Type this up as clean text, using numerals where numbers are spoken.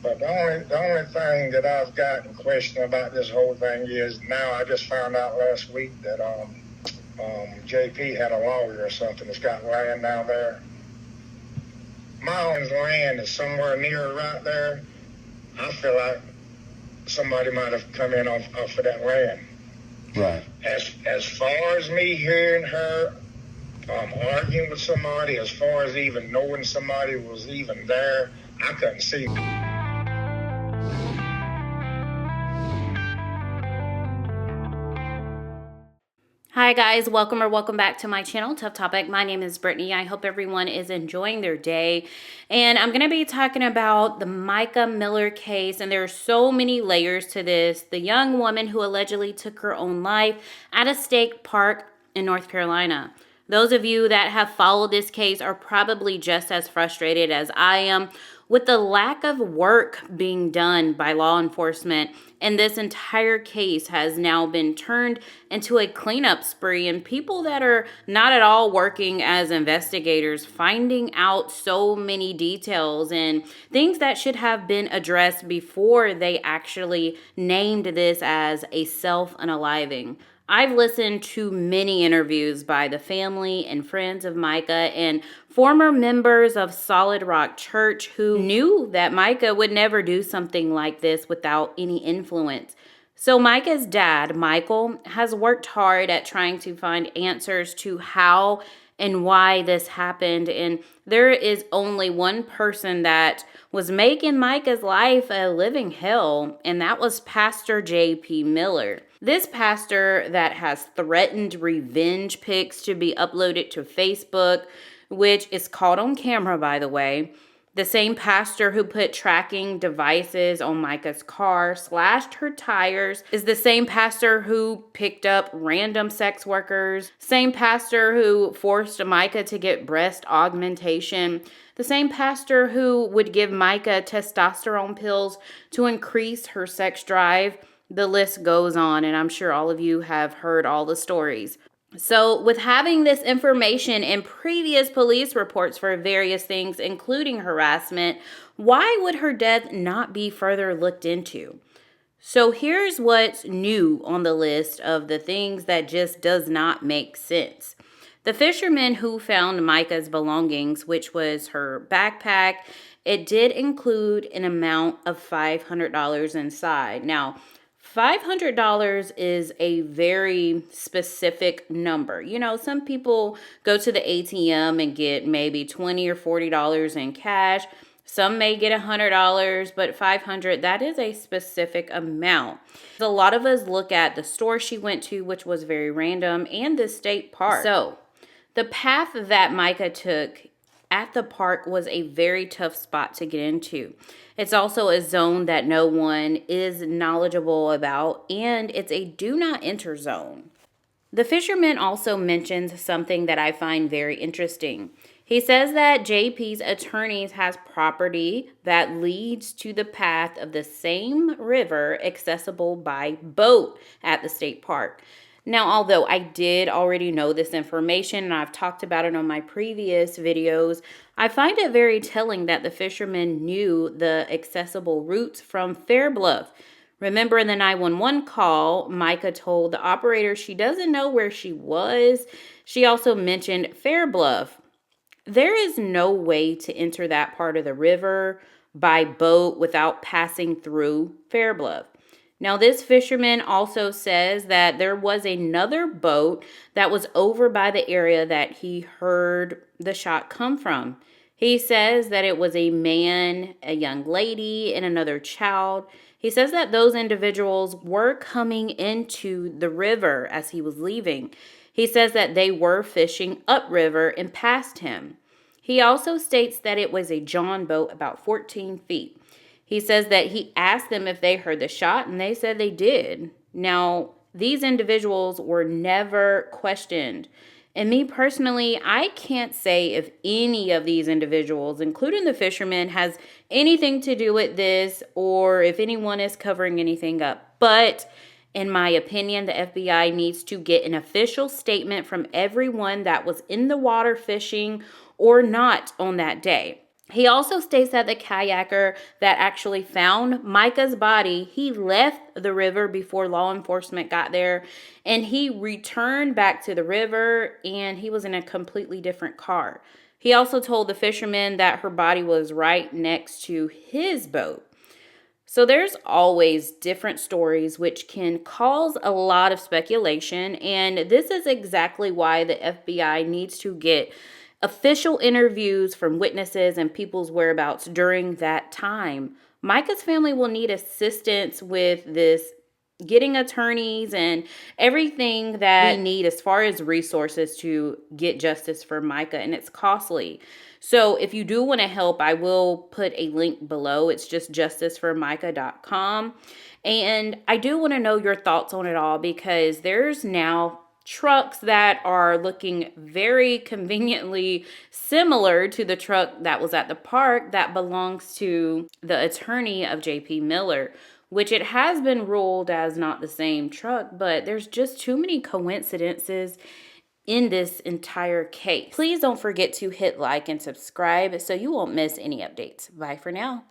But the only thing that I've got in question about this whole thing is now I just found out last week that JP had a lawyer or something that's got land down there. My own land is somewhere near right there. I feel like somebody might have come in off of that land. Right. As far as me hearing her arguing with somebody, as far as even knowing somebody was even there, I couldn't see. Hi guys, welcome back to my channel, Tough Topic. My name is Brittany. I hope everyone is enjoying their day. And I'm going to be talking about the Mica Miller case, and there are so many layers to this. The young woman who allegedly took her own life at a state park in North Carolina. Those of you that have followed this case are probably just as frustrated as I am with the lack of work being done by law enforcement. And this entire case has now been turned into a cleanup spree, and people that are not at all working as investigators finding out so many details and things that should have been addressed before they actually named this as a self-unaliving. I've listened to many interviews by the family and friends of Mica and former members of Solid Rock Church who knew that Mica would never do something like this without any influence. So Mica's dad, Michael, has worked hard at trying to find answers to how and why this happened. And there is only one person that was making Mica's life a living hell, and that was Pastor J.P. Miller. This pastor that has threatened revenge pics to be uploaded to Facebook, which is caught on camera, by the way. The same pastor who put tracking devices on Mica's car, slashed her tires, is the same pastor who picked up random sex workers, same pastor who forced Mica to get breast augmentation, the same pastor who would give Mica testosterone pills to increase her sex drive. The list goes on, and I'm sure all of you have heard all the stories. So with having this information in previous police reports for various things, including harassment, why would her death not be further looked into? So here's what's new on the list of the things that just does not make sense. The fisherman who found Mica's belongings, which was her backpack, it did include an amount of $500 inside. Now, $500 is a very specific number. You know, some people go to the ATM and get maybe $20 or $40 in cash. Some may get $100, but $500, that is a specific amount. A lot of us look at the store she went to, which was very random, and the state park. So the path that Mica took at the park was a very tough spot to get into. It's also a zone that no one is knowledgeable about, and it's a do not enter zone. The fisherman also mentions something that I find very interesting. He says that JP's attorneys has property that leads to the path of the same river accessible by boat at the state park. Now, although I did already know this information and I've talked about it on my previous videos, I find it very telling that the fisherman knew the accessible routes from Fairbluff. Remember in the 911 call, Mica told the operator she doesn't know where she was. She also mentioned Fairbluff. There is no way to enter that part of the river by boat without passing through Fairbluff. Now, this fisherman also says that there was another boat that was over by the area that he heard the shot come from. He says that it was a man, a young lady, and another child. He says that those individuals were coming into the river as he was leaving. He says that they were fishing upriver and past him. He also states that it was a John boat about 14 feet. He says that he asked them if they heard the shot, and they said they did. Now, these individuals were never questioned. And me personally, I can't say if any of these individuals, including the fisherman, has anything to do with this or if anyone is covering anything up. But in my opinion, the FBI needs to get an official statement from everyone that was in the water fishing or not on that day. He also states that the kayaker that actually found Mica's body, he left the river before law enforcement got there, and he returned back to the river, and he was in a completely different car. He also told the fisherman that her body was right next to his boat. So there's always different stories which can cause a lot of speculation, and this is exactly why the FBI needs to get official interviews from witnesses and people's whereabouts during that time. Mica's family will need assistance with this, getting attorneys and everything that we need as far as resources to get justice for Mica, and it's costly. So if you do want to help, I will put a link below. It's just justiceformica.com. And I do want to know your thoughts on it all, because there's now trucks that are looking very conveniently similar to the truck that was at the park that belongs to the attorney of JP Miller, which it has been ruled as not the same truck, but there's just too many coincidences in this entire case. Please don't forget to hit like and subscribe so you won't miss any updates. Bye for now.